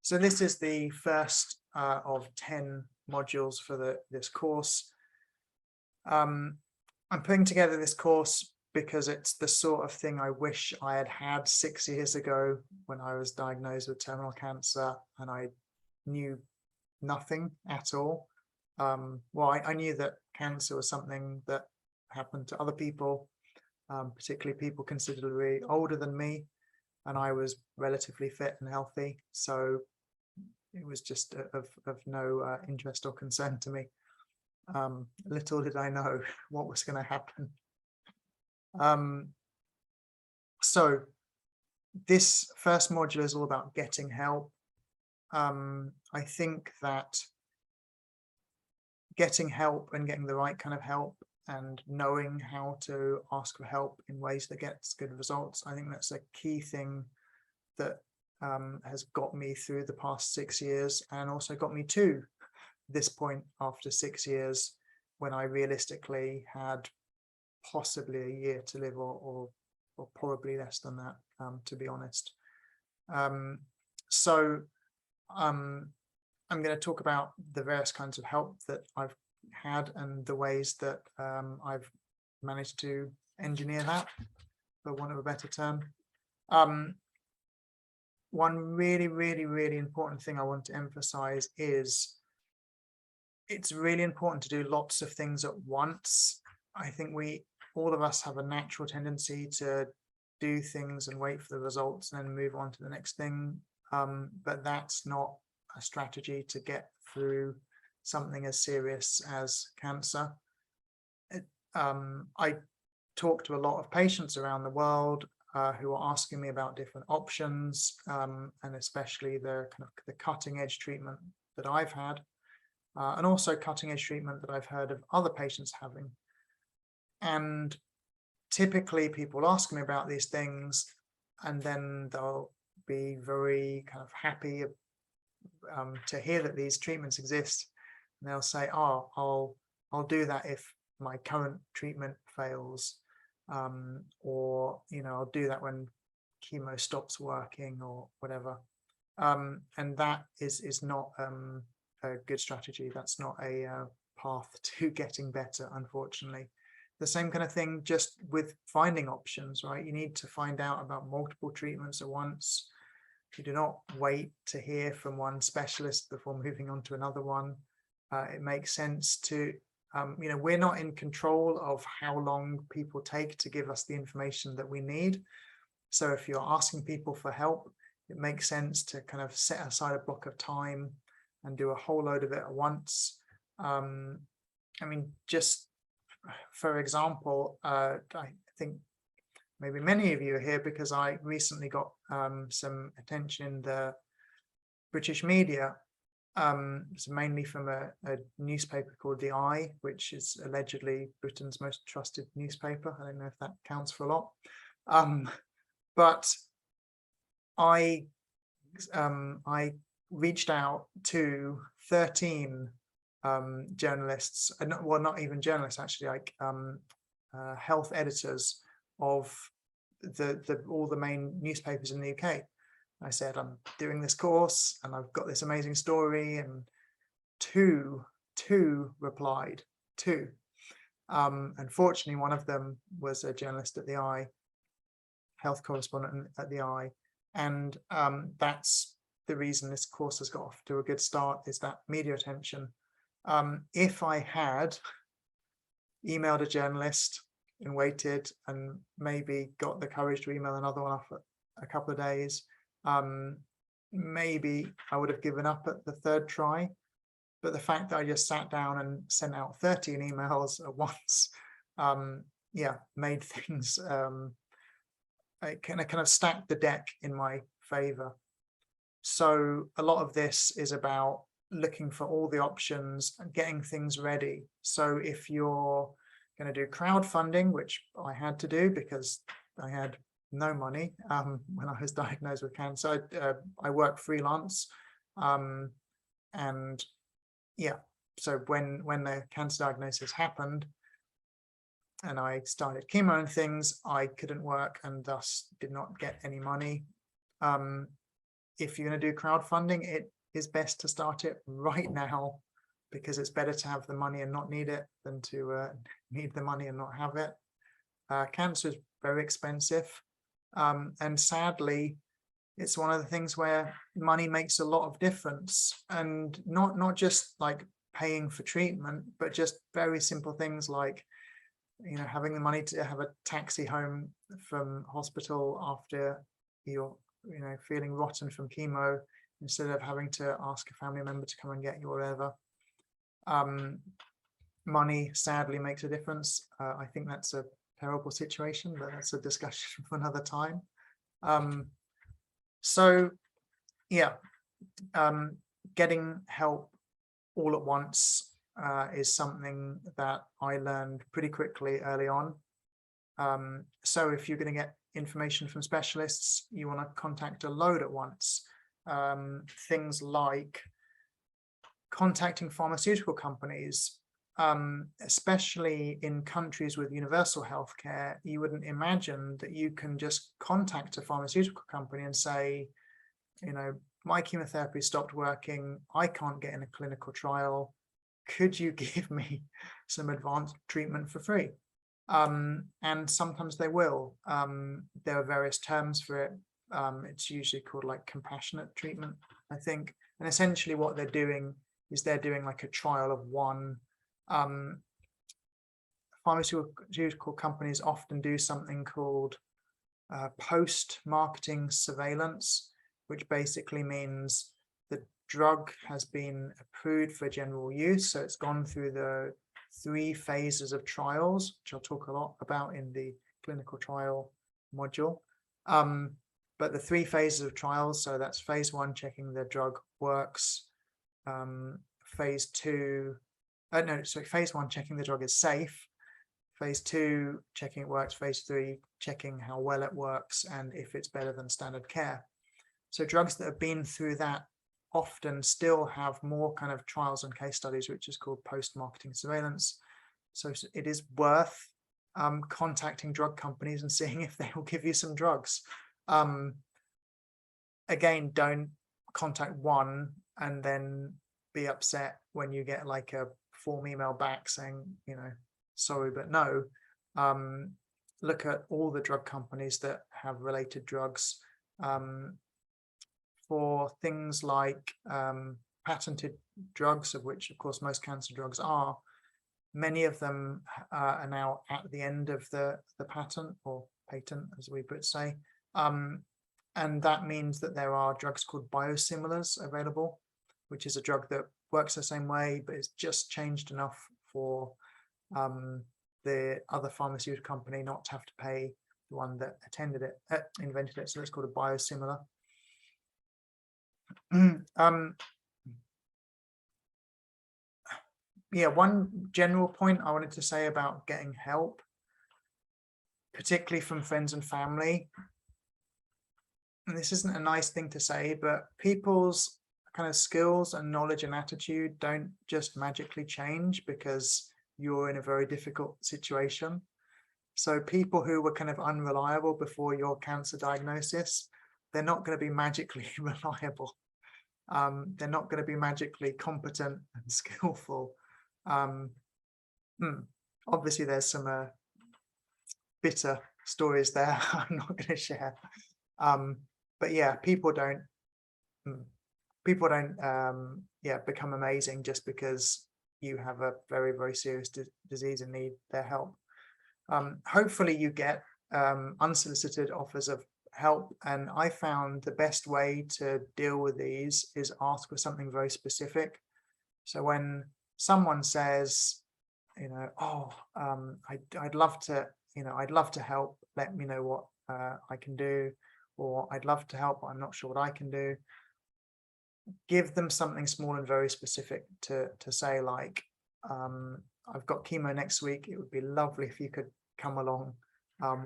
So this is the first of 10 modules for this course. I'm putting together this course because it's the sort of thing I wish I had had 6 years ago when I was diagnosed with terminal cancer and I knew nothing at all. Well, I knew that cancer was something that happened to other people, particularly people considerably older than me, and I was relatively fit and healthy. So it was just of no interest or concern to me. Little did I know what was going to happen. So this first module is all about getting help. I think that getting help and getting the right kind of help and knowing how to ask for help in ways that gets good results, I think that's a key thing that has got me through the past 6 years, and also got me to this point after 6 years when I realistically had possibly a year to live, or probably less than that, to be honest. So I'm going to talk about the various kinds of help that I've had and the ways that I've managed to engineer that, for want of a better term. One really important thing I want to emphasize is it's really important to do lots of things at once. I think all of us have a natural tendency to do things and wait for the results and then move on to the next thing. But that's not a strategy to get through something as serious as cancer. I talk to a lot of patients around the world who are asking me about different options, and especially the cutting edge treatment that I've had, and also cutting edge treatment that I've heard of other patients having. And typically people ask me about these things, and then they'll be very kind of happy to hear that these treatments exist. And they'll say, oh, I'll do that if my current treatment fails, or I'll do that when chemo stops working or whatever. And that is not a good strategy. That's not a path to getting better, unfortunately. The same kind of thing just with finding options, right? You need to find out about multiple treatments at once. You do not wait to hear from one specialist before moving on to another one. It makes sense to, we're not in control of how long people take to give us the information that we need. So if you're asking people for help, it makes sense to kind of set aside a block of time and do a whole load of it at once. Just for example, I think maybe many of you are here because I recently got some attention in the British media. It's mainly from a newspaper called The Eye, which is allegedly Britain's most trusted newspaper. I don't know if that counts for a lot. But I reached out to 13 journalists, well, not even journalists, actually, like health editors of all the main newspapers in the UK. I said, I'm doing this course and I've got this amazing story, and two replied. Unfortunately, one of them was a journalist at The Eye, health correspondent at The Eye, and that's the reason this course has got off to a good start, is that media attention. If I had emailed a journalist and waited and maybe got the courage to email another one after a couple of days, maybe I would have given up at the third try. But the fact that I just sat down and sent out 13 emails at once, made things, it kind of stacked the deck in my favor. So a lot of this is about looking for all the options and getting things ready. So if you're going to do crowdfunding, which I had to do because I had no money when I was diagnosed with cancer, I work freelance, and so when the cancer diagnosis happened and I started chemo and things, I couldn't work and thus did not get any money. if you're going to do crowdfunding, it is best to start it right now, because it's better to have the money and not need it than to need the money and not have it. Cancer is very expensive. And sadly, it's one of the things where money makes a lot of difference, and not just like paying for treatment, but just very simple things like, having the money to have a taxi home from hospital after you're, feeling rotten from chemo, instead of having to ask a family member to come and get you or whatever. Money sadly makes a difference. I think that's a terrible situation, but that's a discussion for another time. So yeah, getting help all at once is something that I learned pretty quickly early on. So if you're going to get information from specialists, you want to contact a load at once. Things like contacting pharmaceutical companies, especially in countries with universal healthcare. You wouldn't imagine that you can just contact a pharmaceutical company and say, my chemotherapy stopped working, I can't get in a clinical trial, could you give me some advanced treatment for free? And sometimes they will. There are various terms for it. It's usually called like compassionate treatment, I think. And essentially what they're doing is they're doing like a trial of one. Pharmaceutical companies often do something called post-marketing surveillance, which basically means the drug has been approved for general use. So it's gone through the 3 phases of trials, which I'll talk a lot about in the clinical trial module. But the 3 phases of trials, so that's phase 1, checking the drug works. Phase 2, phase 1, checking the drug is safe. Phase 2, checking it works. Phase 3, checking how well it works and if it's better than standard care. So drugs that have been through that often still have more kind of trials and case studies, which is called post-marketing surveillance. So it is worth contacting drug companies and seeing if they will give you some drugs. Again, don't contact one and then be upset when you get like a form email back saying, sorry, but no. Look at all the drug companies that have related drugs. For things like patented drugs, of which of course most cancer drugs are, many of them are now at the end of the patent, or patent as we would say, and that means that there are drugs called biosimilars available, which is a drug that works the same way but it's just changed enough for the other pharmaceutical company not to have to pay the one that invented it. So it's called a biosimilar. Yeah, one general point I wanted to say about getting help, particularly from friends and family, and this isn't a nice thing to say, but people's kind of skills and knowledge and attitude don't just magically change because you're in a very difficult situation. So people who were kind of unreliable before your cancer diagnosis, they're not going to be magically reliable. They're not going to be magically competent and skillful. Obviously there's some bitter stories there I'm not going to share. But yeah, people don't become amazing just because you have a very, very serious disease and need their help. Hopefully you get unsolicited offers of help, and I found the best way to deal with these is ask for something very specific. So when someone says, I'd love to help, let me know what I can do, or I'd love to help, but I'm not sure what I can do. Give them something small and very specific to say, like, I've got chemo next week, it would be lovely if you could come along,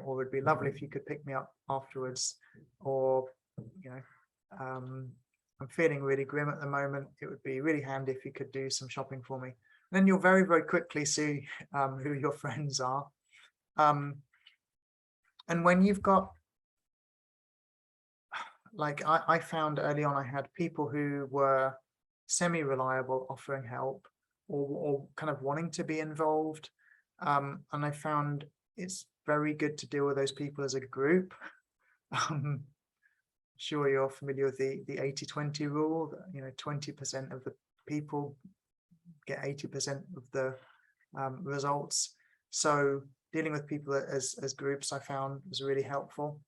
or it'd be lovely if you could pick me up afterwards, or I'm feeling really grim at the moment, it would be really handy if you could do some shopping for me. And then you'll very, very quickly see who your friends are. And when you've got like I found early on I had people who were semi-reliable offering help, or kind of wanting to be involved. And I found it's very good to deal with those people as a group. Sure, you're familiar with the 80-20 rule, that 20% of the people get 80% of the results. So dealing with people as groups, I found, was really helpful.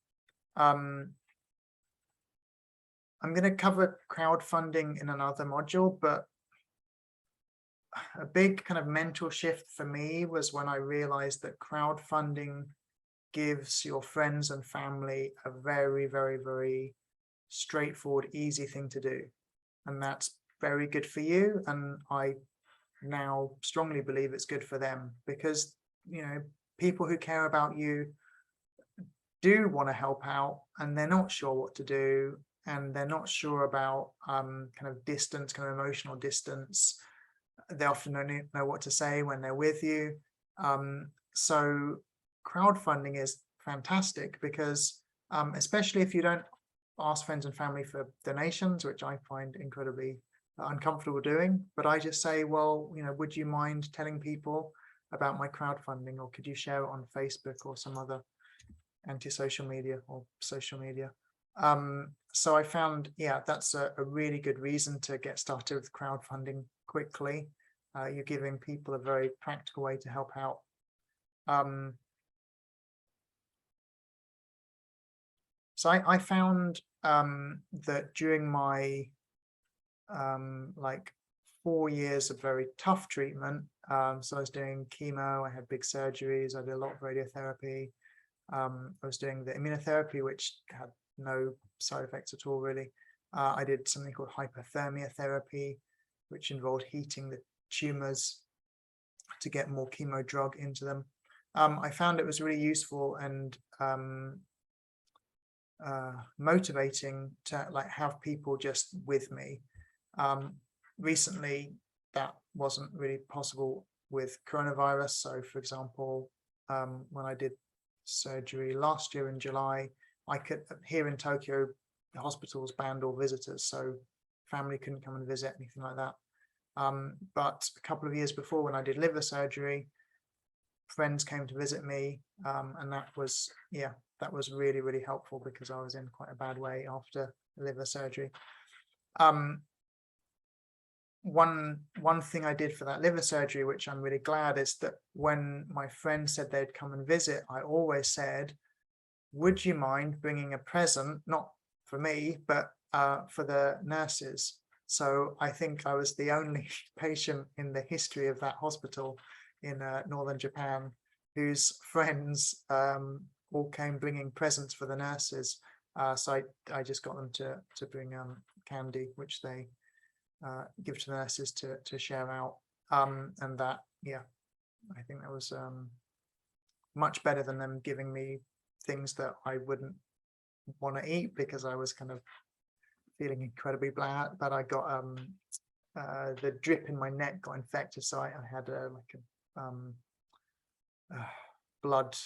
I'm going to cover crowdfunding in another module, but a big kind of mental shift for me was when I realized that crowdfunding gives your friends and family a very, very, very straightforward, easy thing to do. And that's very good for you. And I now strongly believe it's good for them, because, people who care about you do want to help out, and they're not sure what to do, and they're not sure about kind of distance, kind of emotional distance. They often don't know what to say when they're with you. So crowdfunding is fantastic, because especially if you don't ask friends and family for donations, which I find incredibly uncomfortable doing, but I just say, well, would you mind telling people about my crowdfunding, or could you share it on Facebook or some other anti-social media or social media? So I found, that's a really good reason to get started with crowdfunding quickly. You're giving people a very practical way to help out. So I found that during my like 4 years of very tough treatment, so I was doing chemo, I had big surgeries, I did a lot of radiotherapy, I was doing the immunotherapy, which had no side effects at all, really. I did something called hyperthermia therapy, which involved heating the tumors to get more chemo drug into them. I found it was really useful and motivating to have people just with me. Recently, that wasn't really possible with coronavirus. So, for example, when I did surgery last year in July, I could, here in Tokyo, the hospitals banned all visitors, so family couldn't come and visit, anything like that. But a couple of years before, when I did liver surgery, friends came to visit me, and that was really, really helpful, because I was in quite a bad way after liver surgery. One thing I did for that liver surgery, which I'm really glad, is that when my friends said they'd come and visit, I always said, would you mind bringing a present, not for me, but for the nurses? So I think I was the only patient in the history of that hospital in northern Japan whose friends all came bringing presents for the nurses. So I just got them to bring candy, which they give to the nurses to share out. And that, I think that was much better than them giving me things that I wouldn't want to eat, because I was kind of feeling incredibly bad. But I got the drip in my neck got infected, so I had blood,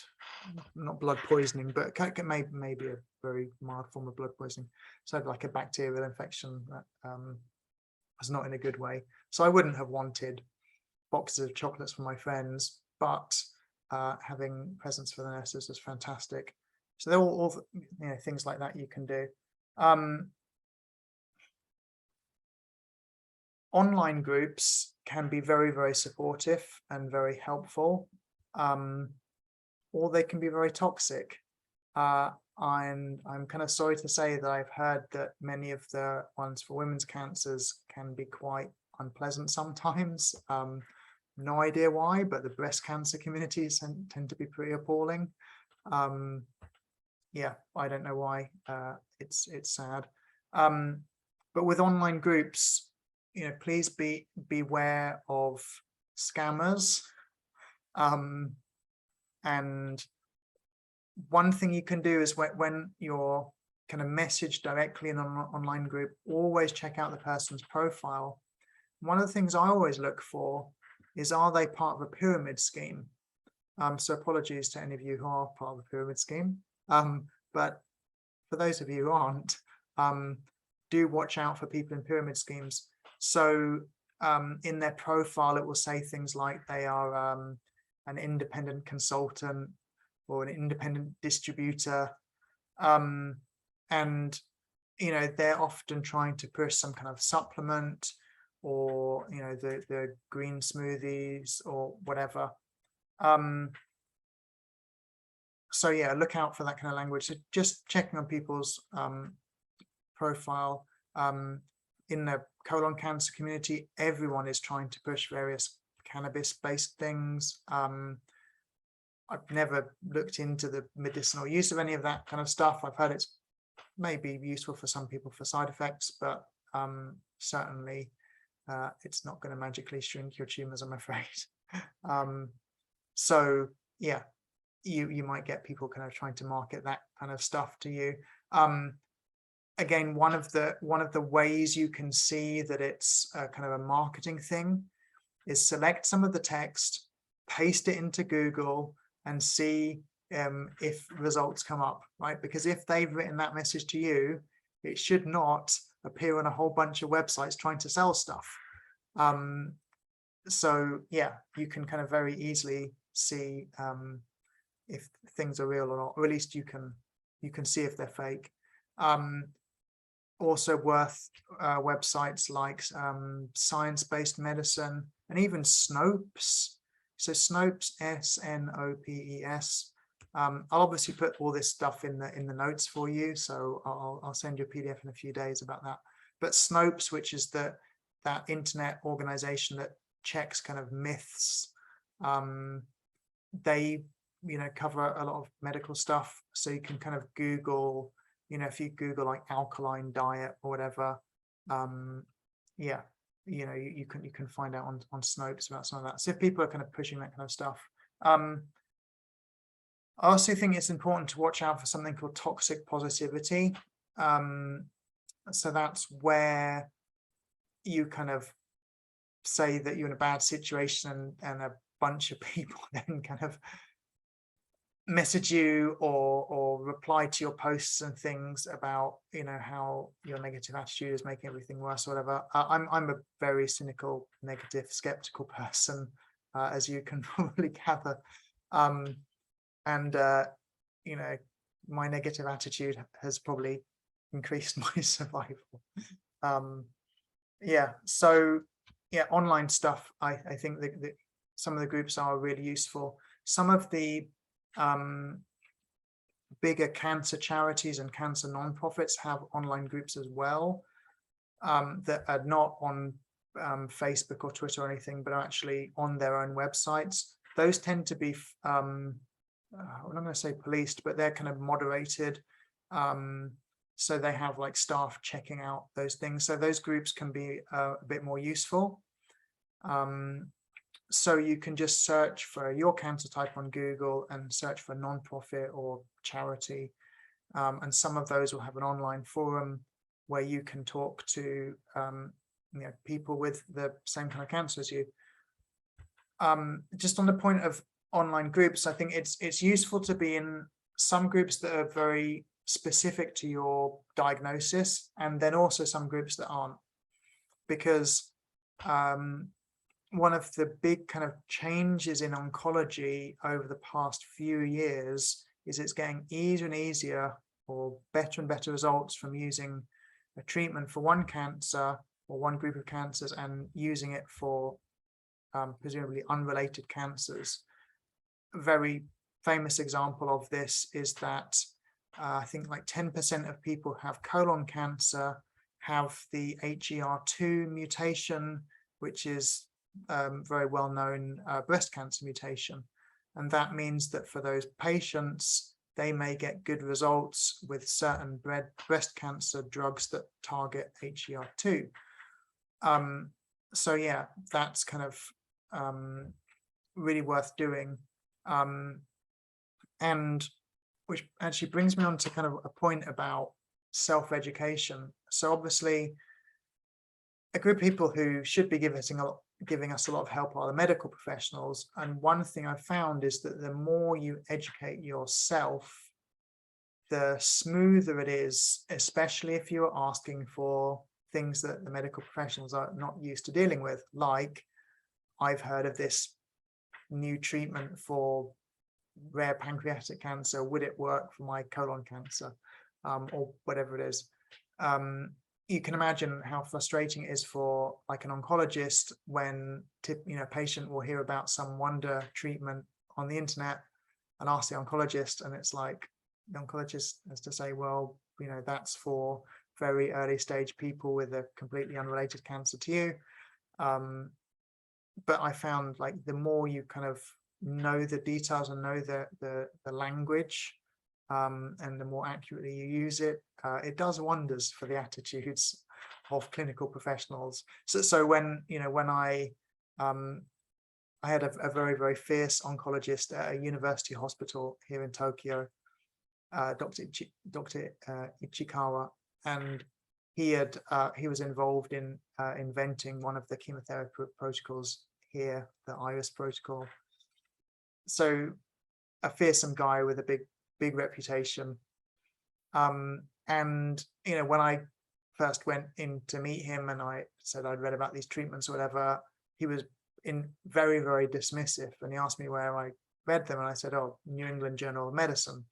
not blood poisoning, but maybe a very mild form of blood poisoning. So I had like a bacterial infection that was not in a good way. So I wouldn't have wanted boxes of chocolates for my friends, but having presents for the nurses was fantastic. So they're all things like that you can do. Online groups can be very, very supportive and very helpful, or they can be very toxic. And I'm kind of sorry to say that I've heard that many of the ones for women's cancers can be quite unpleasant sometimes. No idea why, but the breast cancer communities tend to be pretty appalling. I don't know why. It's sad. But with online groups, please beware of scammers. And one thing you can do is when you're kind of messaged directly in an online group, always check out the person's profile. One of the things I always look for is, are they part of a pyramid scheme? So apologies to any of you who are part of a pyramid scheme. But for those of you who aren't, do watch out for people in pyramid schemes. So in their profile, it will say things like they are an independent consultant or an independent distributor. And, you know, they're often trying to push some kind of supplement or, you know, the green smoothies or whatever. So yeah, look out for that kind of language. So just checking on people's profile. In the colon cancer community, everyone is trying to push various cannabis-based things. I've never looked into the medicinal use of any of that kind of stuff. I've heard it's maybe useful for some people for side effects, but certainly it's not going to magically shrink your tumors, I'm afraid. So yeah, you might get people kind of trying to market that kind of stuff to you. Again, one of the ways you can see that it's a kind of a marketing thing is select some of the text, paste it into Google, and see if results come up, right? Because if they've written that message to you, it should not appear on a whole bunch of websites trying to sell stuff. So yeah, you can kind of very easily see if things are real or not, or at least you can see if they're fake. Also worth websites like Science-Based Medicine and even Snopes. So Snopes, S-N-O-P-E-S. I'll obviously put all this stuff in the notes for you, so I'll send you a PDF in a few days about that. But Snopes, which is that internet organization that checks kind of myths, they cover a lot of medical stuff. So you can kind of Google, if you Google like alkaline diet or whatever, yeah, you can find out on Snopes about some of that. So if people are kind of pushing that kind of stuff. I also think it's important to watch out for something called toxic positivity. So that's where you kind of say that you're in a bad situation and a bunch of people then kind of message you or reply to your posts and things about how your negative attitude is making everything worse or whatever. I'm a very cynical, negative, skeptical person, as you can probably gather, and my negative attitude has probably increased my survival. Yeah, so yeah, online stuff, I think that some of the groups are really useful. Some of the bigger cancer charities and cancer nonprofits have online groups as well, that are not on Facebook or Twitter or anything, but are actually on their own websites. Those tend to be, I'm not going to say policed, but they're kind of moderated. So they have like staff checking out those things. So those groups can be a bit more useful. So you can just search for your cancer type on Google and search for nonprofit or charity. And some of those will have an online forum where you can talk to people with the same kind of cancer as you. Just on the point of online groups, I think it's useful to be in some groups that are very specific to your diagnosis, and then also some groups that aren't, because one of the big kind of changes in oncology over the past few years is it's getting easier and easier, or better and better results from using a treatment for one cancer or one group of cancers and using it for presumably unrelated cancers. A very famous example of this is that I think like 10% of people who have colon cancer have the HER2 mutation, which is very well known breast cancer mutation. And that means that for those patients, they may get good results with certain breast cancer drugs that target HER2. So yeah, that's kind of really worth doing. And which actually brings me on to kind of a point about self-education. So obviously, a group of people who should be giving us a lot of help are the medical professionals. And one thing I've found is that the more you educate yourself, the smoother it is, especially if you're asking for things that the medical professionals are not used to dealing with, like, I've heard of this new treatment for rare pancreatic cancer, would it work for my colon cancer, or whatever it is. You can imagine how frustrating it is for like an oncologist when a patient will hear about some wonder treatment on the internet and ask the oncologist, and it's like the oncologist has to say, well, that's for very early stage people with a completely unrelated cancer to you. But I found, like, the more you kind of know the details and know the language, and the more accurately you use it, it does wonders for the attitudes of clinical professionals. So when I had a very, very fierce oncologist at a university hospital here in Tokyo, Dr. Ichikawa, and he was involved in inventing one of the chemotherapy protocols here, the IRIS protocol. So a fearsome guy with a big reputation. And when I first went in to meet him and I said I'd read about these treatments or whatever, he was very, very dismissive, and he asked me where I read them, and I said, oh, New England Journal of Medicine,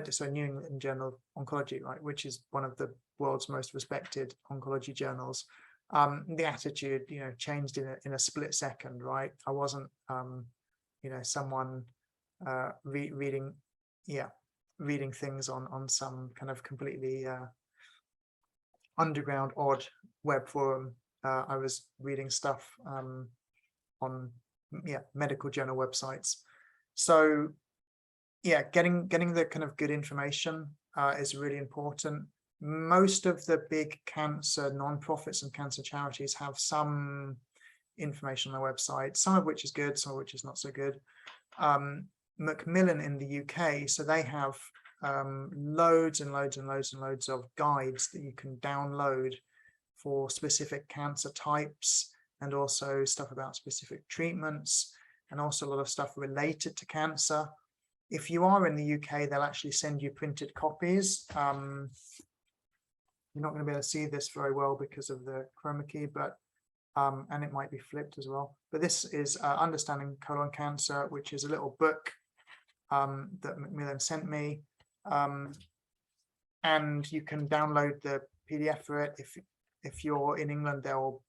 so New England Journal of Oncology, right, which is one of the world's most respected oncology journals. The attitude changed in a split second, right? I wasn't someone reading things on some kind of completely underground odd web forum. I was reading stuff on medical journal websites. So getting the kind of good information is really important. Most of the big cancer nonprofits and cancer charities have some information on their website, some of which is good, some of which is not so good. Macmillan in the UK, so they have loads and loads and loads and loads of guides that you can download for specific cancer types, and also stuff about specific treatments, and also a lot of stuff related to cancer. If you are in the UK, they'll actually send you printed copies. You're not going to be able to see this very well because of the chroma key, but and it might be flipped as well. But this is Understanding Colon Cancer, which is a little book that Macmillan sent me. And you can download the PDF for it. If you're in England, they'll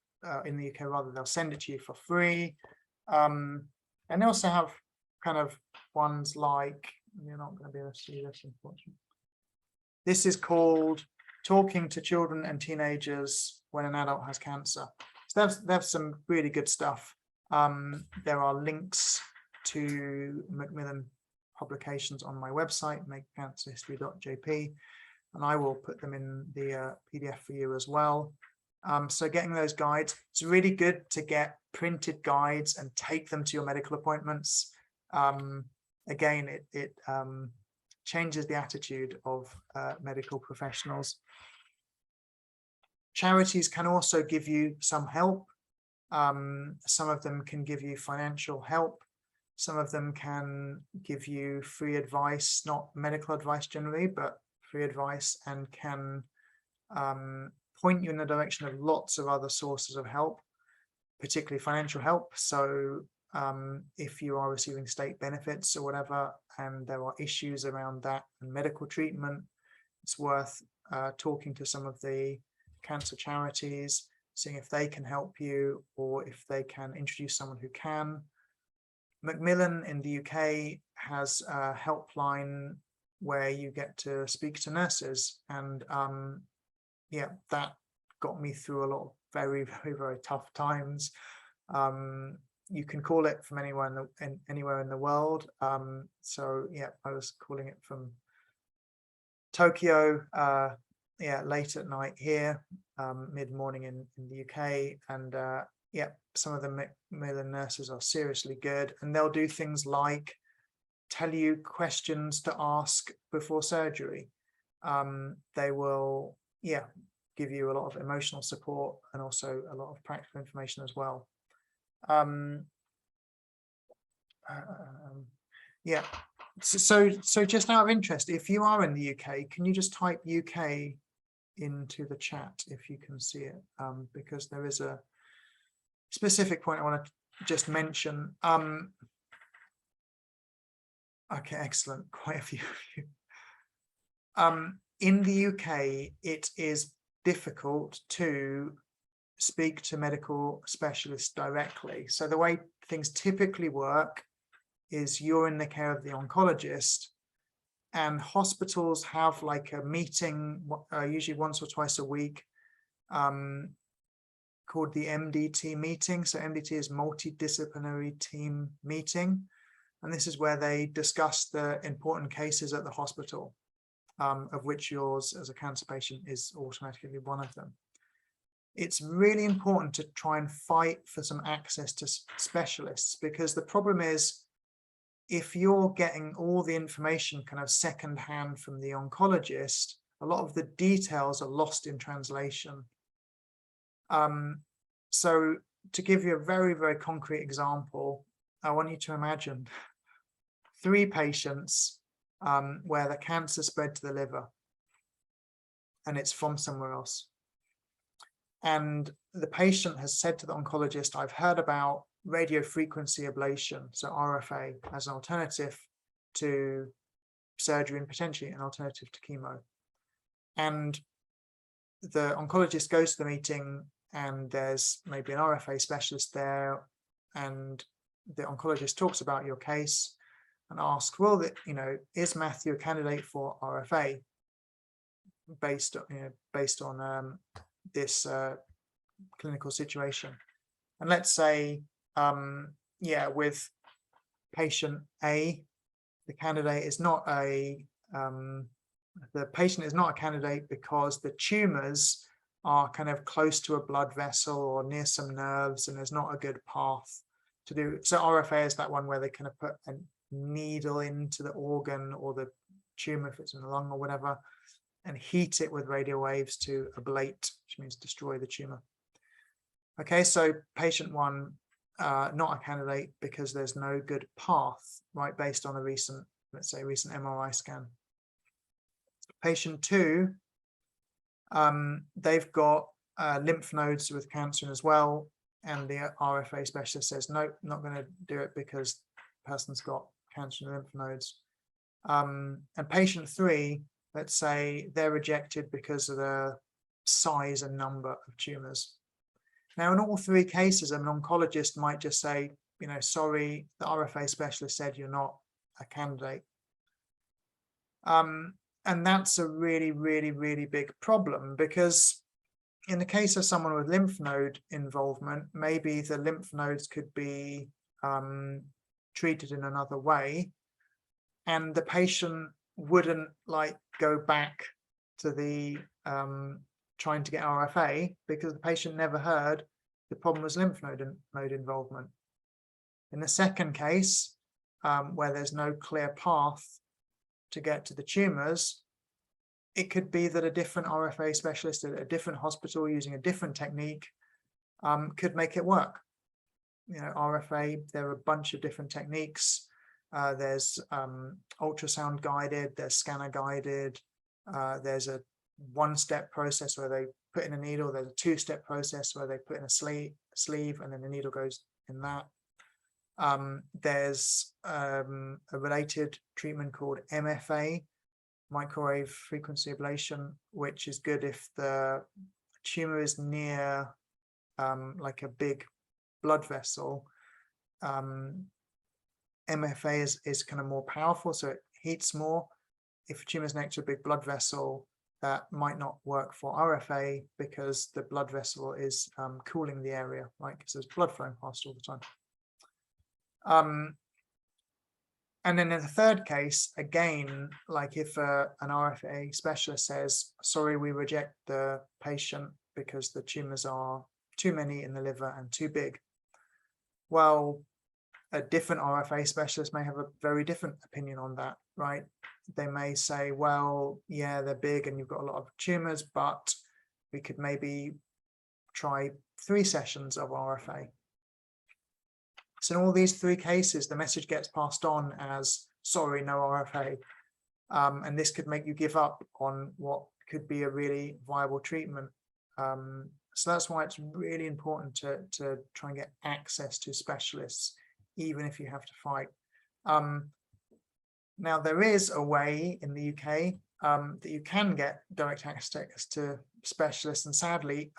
in the UK rather, they'll send it to you for free. And they also have kind of ones like, you're not going to be able to see this, unfortunately. This is called Talking to Children and Teenagers When an Adult Has Cancer. So there's some really good stuff. There are links to Macmillan publications on my website, makecancerhistory.jp, and I will put them in the PDF for you as well. So getting those guides, it's really good to get printed guides and take them to your medical appointments. Again, it changes the attitude of medical professionals. Charities can also give you some help. Some of them can give you financial help. Some of them can give you free advice, not medical advice generally, but free advice, and can point you in the direction of lots of other sources of help, particularly financial help. So if you are receiving state benefits or whatever, and there are issues around that and medical treatment, it's worth talking to some of the cancer charities, seeing if they can help you or if they can introduce someone who can. Macmillan in the UK has a helpline where you get to speak to nurses, and yeah, that got me through a lot of very, very, very tough times. You can call it from anywhere in the world. So yeah, I was calling it from Tokyo, yeah, late at night here, mid-morning in the UK, and yeah, some of the Macmillan nurses are seriously good, and they'll do things like tell you questions to ask before surgery. They will, yeah, give you a lot of emotional support and also a lot of practical information as well. Yeah, So just out of interest, if you are in the UK, can you just type UK into the chat if you can see it? Because there is a specific point I want to just mention. Okay, excellent. Quite a few of you. In the UK, it is difficult to speak to medical specialists directly. So the way things typically work is you're in the care of the oncologist, and hospitals have like a meeting, usually once or twice a week, called the MDT meeting. So MDT is multidisciplinary team meeting. And this is where they discuss the important cases at the hospital, of which yours as a cancer patient is automatically one of them. It's really important to try and fight for some access to specialists, because the problem is, if you're getting all the information kind of secondhand from the oncologist, a lot of the details are lost in translation. So to give you a very, very concrete example, I want you to imagine 3 patients where the cancer spread to the liver and it's from somewhere else. And the patient has said to the oncologist, I've heard about radiofrequency ablation, so RFA, as an alternative to surgery and potentially an alternative to chemo. And the oncologist goes to the meeting and there's maybe an RFA specialist there, and the oncologist talks about your case and asks, well, is Matthew a candidate for RFA based on this clinical situation? And let's say, yeah, with patient A, the candidate is not the patient is not a candidate because the tumors are kind of close to a blood vessel or near some nerves, and there's not a good path to do. So RFA is that one where they kind of put a needle into the organ or the tumor, if it's in the lung or whatever, and heat it with radio waves to ablate, which means destroy the tumor. Okay, so patient 1, not a candidate because there's no good path, right, based on a recent, let's say, recent MRI scan. Patient 2, they've got lymph nodes with cancer as well, and the RFA specialist says, nope, not going to do it because the person's got cancer in the lymph nodes. And patient 3, let's say they're rejected because of the size and number of tumors. Now, in all 3 cases, an oncologist might just say, sorry, the RFA specialist said you're not a candidate. And that's a really, really, really big problem, because in the case of someone with lymph node involvement, maybe the lymph nodes could be treated in another way, and the patient wouldn't go back to the trying to get RFA because the patient never heard the problem was lymph node involvement. In the second case, where there's no clear path to get to the tumors, it could be that a different RFA specialist at a different hospital using a different technique could make it work. RFA, there are a bunch of different techniques. There's ultrasound guided, there's scanner guided, there's a 1-step process where they put in a needle, there's a 2-step process where they put in a sleeve and then the needle goes in that. There's a related treatment called MFA, microwave frequency ablation, which is good if the tumor is near like a big blood vessel. MFA is kind of more powerful, so it heats more. If a tumor is next to a big blood vessel, that might not work for RFA because the blood vessel is cooling the area, right? Because there's blood flowing past all the time. And then in the third case, again, like if an RFA specialist says, sorry, we reject the patient because the tumors are too many in the liver and too big. Well, a different RFA specialist may have a very different opinion on that, right? They may say, well, yeah, they're big and you've got a lot of tumors, but we could maybe try 3 sessions of RFA. So in all these three cases, the message gets passed on as, sorry, no RFA. And this could make you give up on what could be a really viable treatment. So that's why it's really important to try and get access to specialists, even if you have to fight. Now, there is a way in the UK that you can get direct access to specialists, and sadly,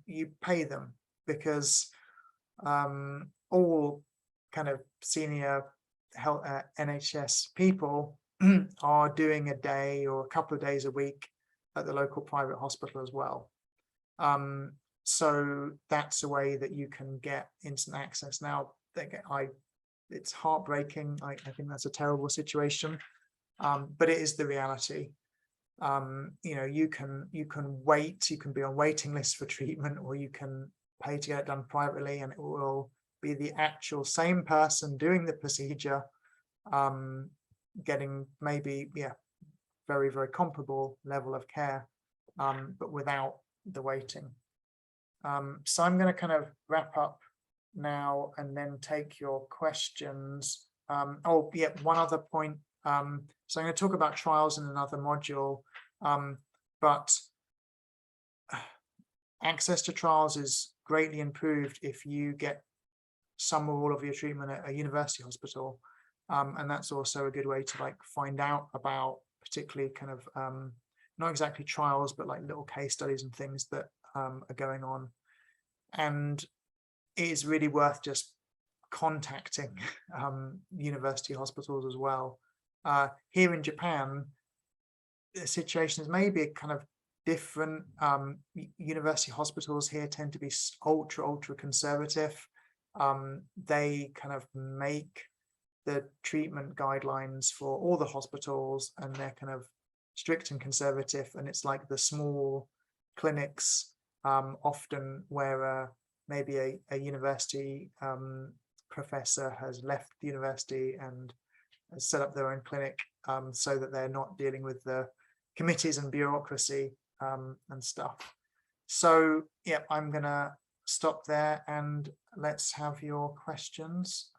you pay them, because all kind of senior health NHS people are doing a day or a couple of days a week at the local private hospital as well. So that's a way that you can get instant access. Now, it's heartbreaking. I think that's a terrible situation, but it is the reality. You know, you can wait, you can be on waiting lists for treatment, or you can pay to get it done privately, and it will be the actual same person doing the procedure, getting maybe, very, very comparable level of care, but without the waiting. So I'm going to kind of wrap up now and then take your questions. Oh, yeah, one other point. So I'm going to talk about trials in another module, but access to trials is greatly improved if you get some or all of your treatment at a university hospital. And that's also a good way to like find out about particularly kind of not exactly trials, but like little case studies and things that are going on. And it is really worth just contacting university hospitals as well. Here in Japan, the situation is maybe kind of different. University hospitals here tend to be ultra conservative. They kind of make the treatment guidelines for all the hospitals, and they're kind of strict and conservative, and it's like the small clinics, often where maybe a university professor has left the university and has set up their own clinic, so that they're not dealing with the committees and bureaucracy and stuff. So yeah, I'm gonna stop there and let's have your questions.